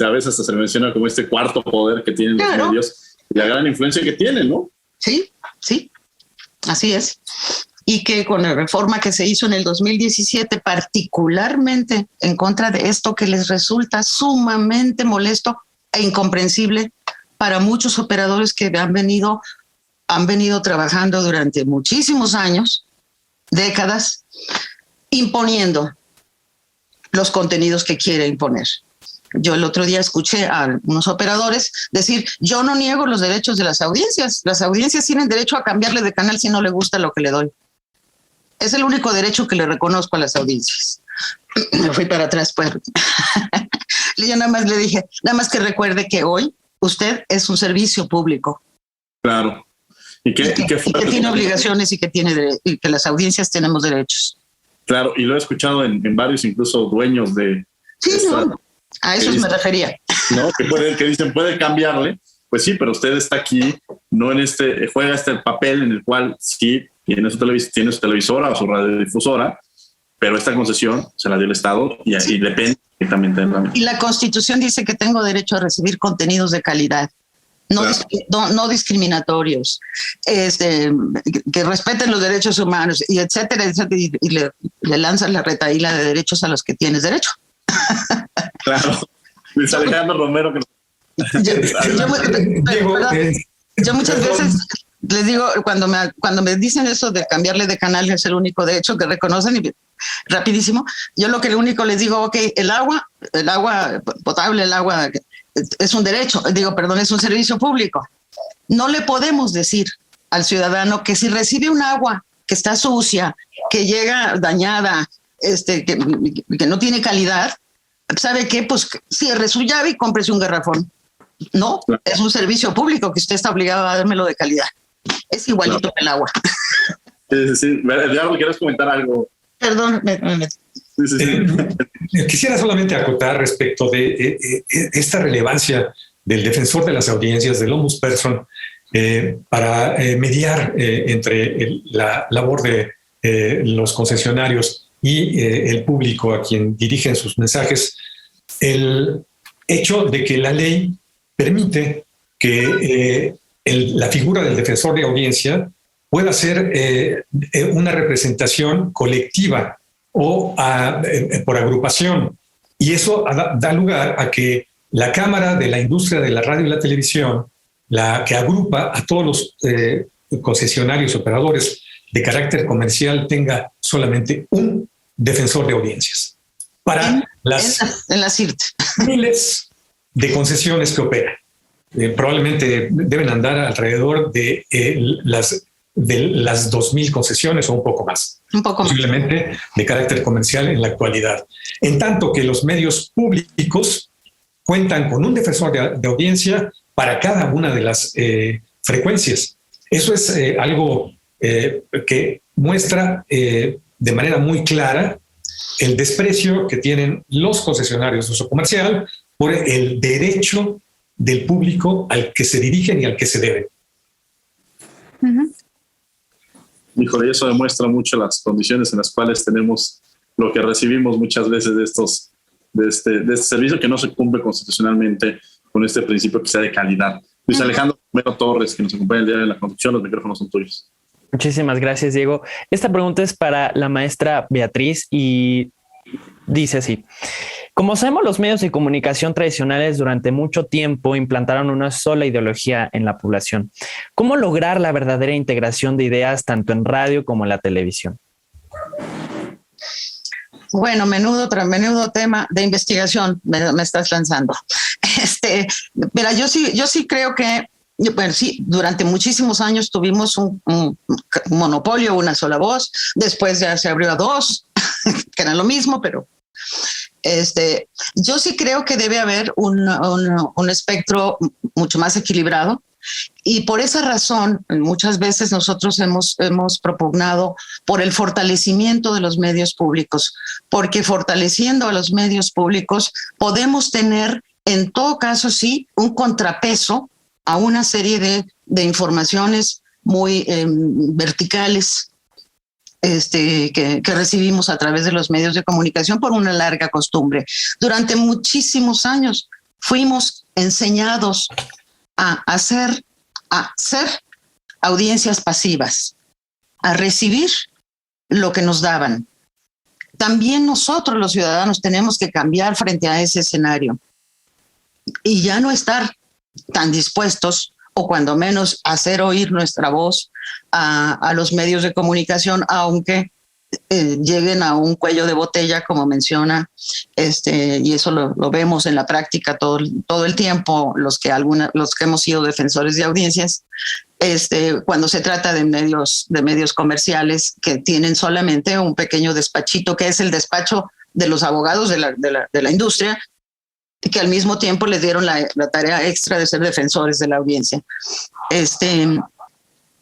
A veces hasta se le menciona como este cuarto poder que tienen los medios y la gran influencia que tienen, ¿no? Sí, así es. Y que con la reforma que se hizo en el 2017, particularmente en contra de esto que les resulta sumamente molesto e incomprensible para muchos operadores que han venido trabajando durante muchísimos años, décadas, imponiendo los contenidos que quiere imponer. Yo el otro día escuché a unos operadores decir, yo no niego los derechos de las audiencias tienen derecho a cambiarle de canal si no le gusta lo que le doy. Es el único derecho que le reconozco a las audiencias. Me fui para atrás, pues. Yo nada más le dije, nada más que recuerde que hoy usted es un servicio público. Claro. Y que tiene obligaciones y que las audiencias tenemos derechos. Claro, y lo he escuchado en varios, incluso dueños de... Sí, a eso me refería. ¿No? Que dicen, puede cambiarle, pues sí, pero usted está aquí, no en juega este papel en el cual sí tiene su televisora o su radiodifusora, pero esta concesión se la dio el Estado y depende directamente de la... Y la Constitución dice que tengo derecho a recibir contenidos de calidad, no discriminatorios, que respeten los derechos humanos, y etcétera, etcétera, y le lanzan la retahíla de derechos a los que tienes derecho. Claro. Luis Alejandro Romero. Yo muchas veces les digo, cuando me dicen eso de cambiarle de canal, es el único de hecho que reconocen, y rapidísimo, yo lo único les digo, ok, el agua potable, el agua es un derecho, es un servicio público. No le podemos decir al ciudadano que si recibe un agua que está sucia, que llega dañada, que no tiene calidad, ¿sabe qué? Pues cierre su llave y cómprese un garrafón. No, es un servicio público que usted está obligado a dármelo de calidad. Es igualito que el agua. Sí. Edgardo, ¿quieres comentar algo? Perdón. Quisiera solamente acotar respecto de esta relevancia del defensor de las audiencias, del ombudsperson, para mediar entre la labor de los concesionarios y el público a quien dirigen sus mensajes. El hecho de que la ley permite que la figura del defensor de audiencia pueda ser una representación colectiva o por agrupación. Y eso da lugar a que la Cámara de la Industria de la Radio y la Televisión, la que agrupa a todos los concesionarios, operadores de carácter comercial, tenga solamente un defensor de audiencias para en la CIRT. Miles de concesiones que operan. Probablemente deben andar alrededor de las 2,000 concesiones o un poco más. Posiblemente de carácter comercial en la actualidad. En tanto que los medios públicos cuentan con un defensor de audiencia para cada una de las frecuencias. Eso es algo que muestra de manera muy clara el desprecio que tienen los concesionarios de uso comercial por el derecho del público al que se dirigen y al que se deben. Híjole, eso demuestra mucho las condiciones en las cuales tenemos lo que recibimos muchas veces de este servicio que no se cumple constitucionalmente con este principio que sea de calidad. Luis Alejandro Romero Torres, que nos acompaña el día de la conducción, los micrófonos son tuyos. Muchísimas gracias, Diego. Esta pregunta es para la maestra Beatriz y dice así. Como sabemos, los medios de comunicación tradicionales durante mucho tiempo implantaron una sola ideología en la población. ¿Cómo lograr la verdadera integración de ideas tanto en radio como en la televisión? Bueno, menudo tema de investigación me estás lanzando. Mira, yo sí creo que, bueno, sí, durante muchísimos años tuvimos un monopolio, una sola voz. Después ya se abrió a dos, que era lo mismo, pero yo sí creo que debe haber un espectro mucho más equilibrado, y por esa razón muchas veces nosotros hemos propugnado por el fortalecimiento de los medios públicos, porque fortaleciendo a los medios públicos podemos tener, en todo caso sí, un contrapeso a una serie de informaciones muy verticales que recibimos a través de los medios de comunicación por una larga costumbre. Durante muchísimos años fuimos enseñados a ser audiencias pasivas, a recibir lo que nos daban. También nosotros los ciudadanos tenemos que cambiar frente a ese escenario y ya no estar tan dispuestos, o cuando menos hacer oír nuestra voz a los medios de comunicación, aunque lleguen a un cuello de botella, como menciona, y eso lo vemos en la práctica todo el tiempo, los que hemos sido defensores de audiencias, cuando se trata de medios comerciales que tienen solamente un pequeño despachito, que es el despacho de los abogados de la industria, que al mismo tiempo les dieron la tarea extra de ser defensores de la audiencia.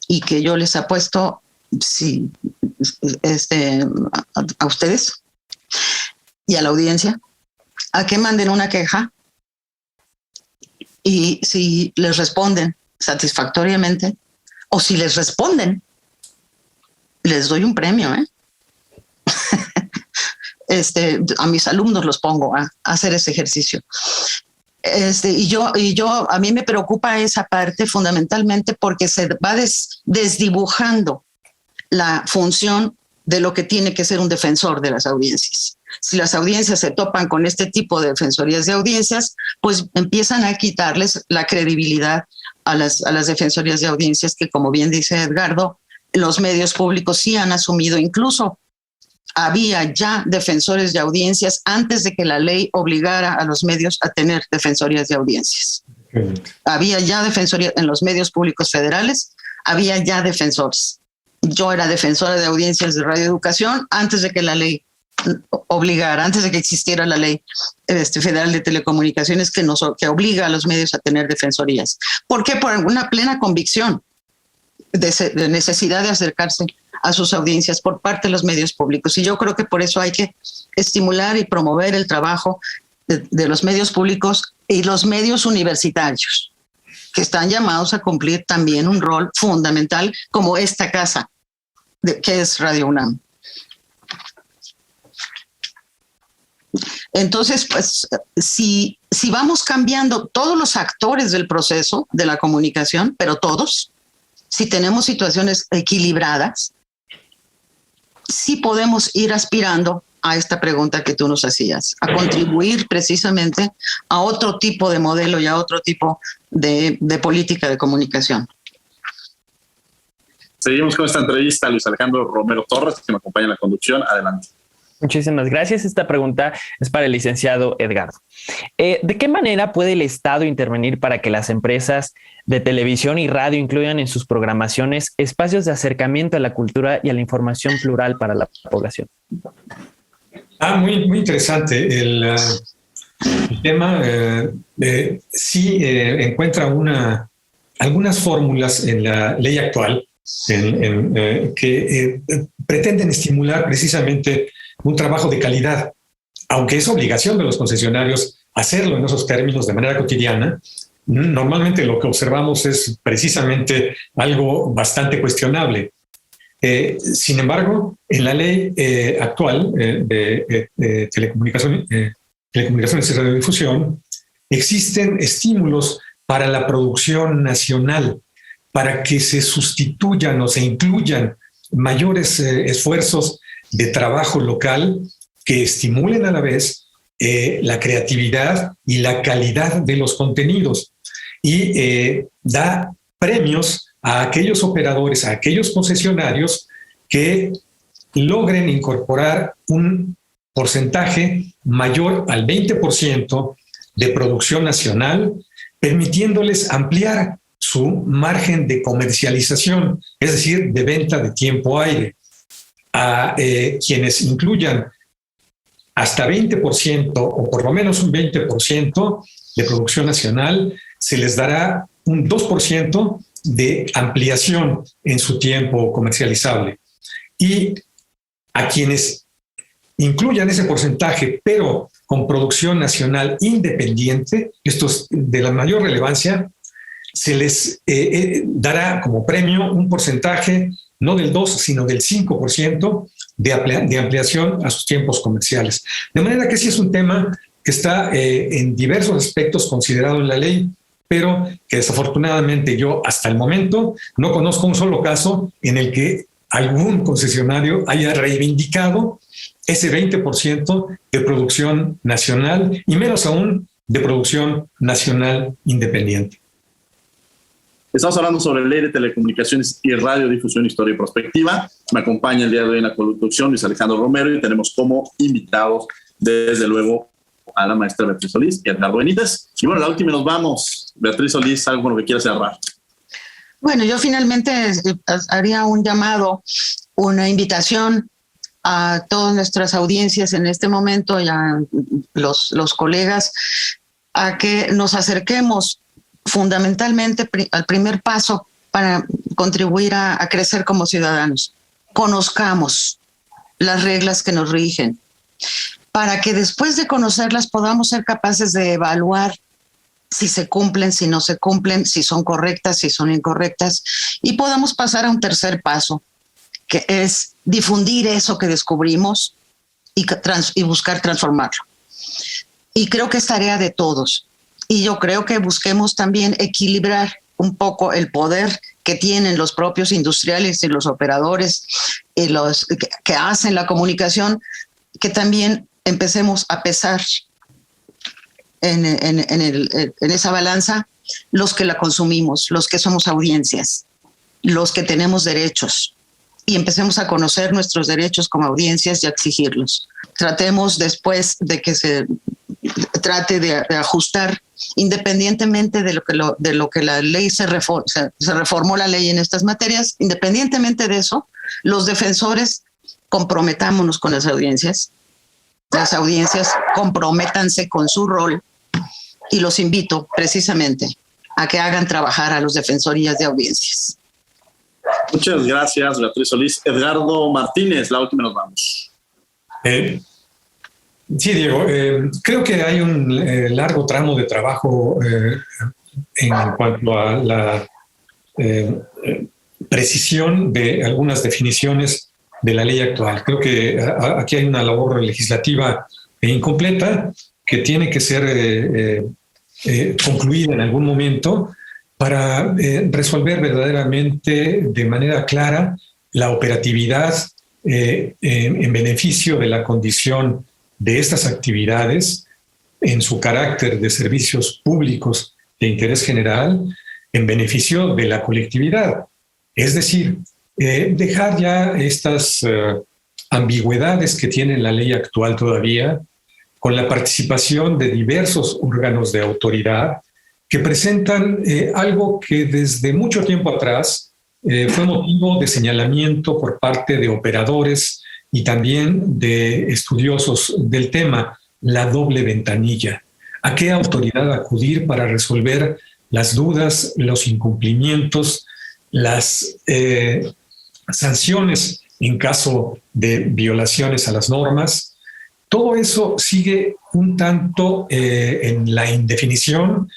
Y que yo les apuesto, sí, a ustedes y a la audiencia, a que manden una queja y si les responden satisfactoriamente o si les responden, les doy un premio, ¿eh? A mis alumnos los pongo a hacer ese ejercicio. A mí me preocupa esa parte fundamentalmente porque se va desdibujando la función de lo que tiene que ser un defensor de las audiencias. Si las audiencias se topan con este tipo de defensorías de audiencias, pues empiezan a quitarles la credibilidad a las defensorías de audiencias que, como bien dice Edgardo, los medios públicos sí han asumido. Incluso había ya defensores de audiencias antes de que la ley obligara a los medios a tener defensorías de audiencias. Había ya defensorías en los medios públicos federales, había ya defensores. Yo era defensora de audiencias de radioeducación antes de que la ley obligara, antes de que existiera la ley federal de telecomunicaciones que obliga a los medios a tener defensorías. ¿Por qué? Por una plena convicción de necesidad de acercarse a sus audiencias por parte de los medios públicos. Y yo creo que por eso hay que estimular y promover el trabajo de los medios públicos y los medios universitarios, que están llamados a cumplir también un rol fundamental como esta casa, que es Radio UNAM. Entonces, pues, si vamos cambiando todos los actores del proceso de la comunicación, pero todos, si tenemos situaciones equilibradas, sí podemos ir aspirando a esta pregunta que tú nos hacías, a contribuir precisamente a otro tipo de modelo y a otro tipo de política de comunicación. Seguimos con esta entrevista a Luis Alejandro Romero Torres, que me acompaña en la conducción. Adelante. Muchísimas gracias. Esta pregunta es para el licenciado Edgardo. ¿De qué manera puede el Estado intervenir para que las empresas de televisión y radio incluyan en sus programaciones espacios de acercamiento a la cultura y a la información plural para la población? Muy interesante. El tema sí encuentra algunas fórmulas en la ley actual que pretenden estimular precisamente un trabajo de calidad, aunque es obligación de los concesionarios hacerlo en esos términos de manera cotidiana. Normalmente lo que observamos es precisamente algo bastante cuestionable. Sin embargo, en la ley actual de telecomunicaciones y radiodifusión existen estímulos para la producción nacional, para que se sustituyan o se incluyan mayores esfuerzos de trabajo local que estimulen a la vez la creatividad y la calidad de los contenidos, y da premios a aquellos operadores, a aquellos concesionarios que logren incorporar un porcentaje mayor al 20% de producción nacional, permitiéndoles ampliar su margen de comercialización, es decir, de venta de tiempo aire. A quienes incluyan hasta 20% o por lo menos un 20% de producción nacional, se les dará un 2% de ampliación en su tiempo comercializable. Y a quienes incluyan ese porcentaje, pero con producción nacional independiente, esto es de la mayor relevancia, se les dará como premio un porcentaje no del 2, sino del 5% de ampliación a sus tiempos comerciales. De manera que sí es un tema que está en diversos aspectos considerado en la ley, pero que desafortunadamente yo hasta el momento no conozco un solo caso en el que algún concesionario haya reivindicado ese 20% de producción nacional y menos aún de producción nacional independiente. Estamos hablando sobre la ley de telecomunicaciones y radiodifusión, historia y prospectiva. Me acompaña el día de hoy en la conducción Luis Alejandro Romero y tenemos como invitados, desde luego, a la maestra Beatriz Solís y a Edgardo Benítez. Y bueno, la última nos vamos. Beatriz Solís, algo con lo que quieras cerrar. Bueno, yo finalmente haría un llamado, una invitación a todas nuestras audiencias en este momento y a los colegas a que nos acerquemos fundamentalmente al primer paso para contribuir a crecer como ciudadanos. Conozcamos las reglas que nos rigen, para que después de conocerlas podamos ser capaces de evaluar si se cumplen, si no se cumplen, si son correctas, si son incorrectas, y podamos pasar a un tercer paso, que es difundir eso que descubrimos y buscar transformarlo. Y creo que es tarea de todos. Y yo creo que busquemos también equilibrar un poco el poder que tienen los propios industriales y los operadores y los que hacen la comunicación, que también empecemos a pesar en esa balanza los que la consumimos, los que somos audiencias, los que tenemos derechos, y empecemos a conocer nuestros derechos como audiencias y a exigirlos. Tratemos, después de que se trate de ajustar, independientemente de lo que la ley se reformó la ley en estas materias, independientemente de eso, los defensores comprometámonos con las audiencias comprométanse con su rol, y los invito precisamente a que hagan trabajar a los defensorías de audiencias. Muchas gracias, Beatriz Solís. Edgardo Martínez, la última nos vamos. Sí, Diego, creo que hay un largo tramo de trabajo en cuanto a la precisión de algunas definiciones de la ley actual. Creo que aquí hay una labor legislativa incompleta que tiene que ser concluida en algún momento para resolver verdaderamente de manera clara la operatividad en beneficio de la condición de estas actividades en su carácter de servicios públicos de interés general, en beneficio de la colectividad. Es decir, dejar ya estas ambigüedades que tiene la ley actual todavía, con la participación de diversos órganos de autoridad que presentan algo que desde mucho tiempo atrás fue motivo de señalamiento por parte de operadores y también de estudiosos del tema, la doble ventanilla. ¿A qué autoridad acudir para resolver las dudas, los incumplimientos, las sanciones en caso de violaciones a las normas? Todo eso sigue un tanto en la indefinición,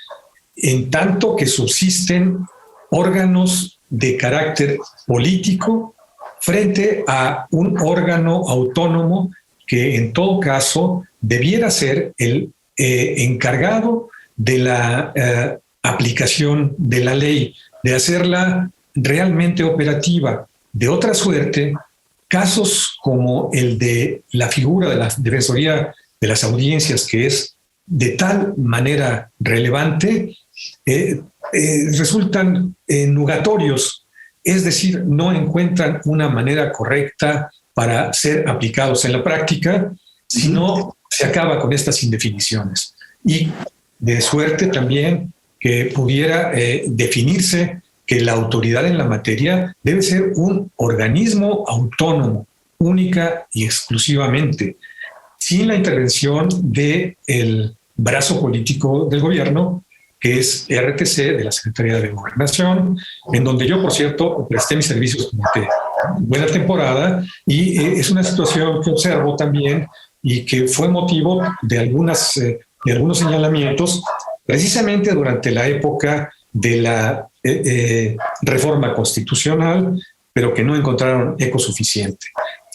en tanto que subsisten órganos de carácter político frente a un órgano autónomo que en todo caso debiera ser el encargado de la aplicación de la ley, de hacerla realmente operativa. De otra suerte, casos como el de la figura de la Defensoría de las Audiencias, que es de tal manera relevante, resultan nugatorios, es decir, no encuentran una manera correcta para ser aplicados en la práctica, sino se acaba con estas indefiniciones. Y de suerte también que pudiera definirse que la autoridad en la materia debe ser un organismo autónomo, única y exclusivamente, sin la intervención del brazo político del gobierno, que es RTC, de la Secretaría de Gobernación, en donde yo, por cierto, presté mis servicios durante buena temporada, y es una situación que observo también y que fue motivo de algunos señalamientos precisamente durante la época de la reforma constitucional, pero que no encontraron eco suficiente.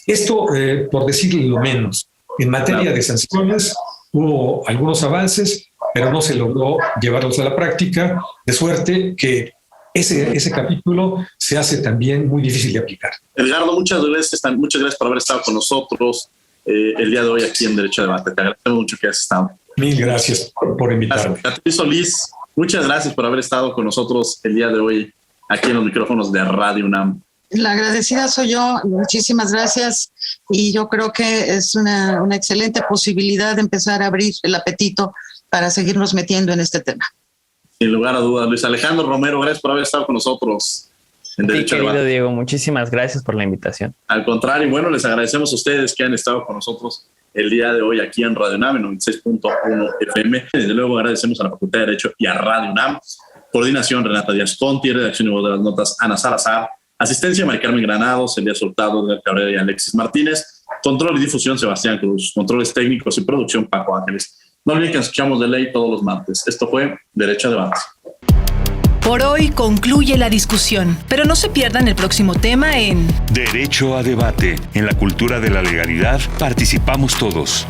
Esto, por decirle lo menos. En materia de sanciones hubo algunos avances, pero no se logró llevarlos a la práctica, de suerte que ese capítulo se hace también muy difícil de aplicar. Edgardo, muchas gracias por haber estado con nosotros el día de hoy aquí en Derecho a Debate. Te agradecemos mucho que hayas estado. Mil gracias por invitarme. Beatriz Solís, muchas gracias por haber estado con nosotros el día de hoy aquí en los micrófonos de Radio UNAM. La agradecida soy yo, muchísimas gracias, y yo creo que es una excelente posibilidad de empezar a abrir el apetito para seguirnos metiendo en este tema. Sin lugar a dudas, Luis Alejandro Romero, gracias por haber estado con nosotros en Derecho a Debate. Querido Diego, muchísimas gracias por la invitación. Al contrario, bueno, les agradecemos a ustedes que han estado con nosotros el día de hoy aquí en Radio UNAM, en 96.1 FM. Desde luego agradecemos a la Facultad de Derecho y a Radio UNAM. Coordinación, Renata Díaz Conti. Redacción y voz de las notas, Ana Salazar. Asistencia, María Carmen Granados, Elías Hurtado, Edgar Cabrera y Alexis Martínez. Control y difusión, Sebastián Cruz. Controles técnicos y producción, Paco Ángeles. No olviden que nos escuchamos de ley todos los martes. Esto fue Derecho a Debate. Por hoy concluye la discusión, pero no se pierdan el próximo tema en Derecho a Debate. En la cultura de la legalidad participamos todos.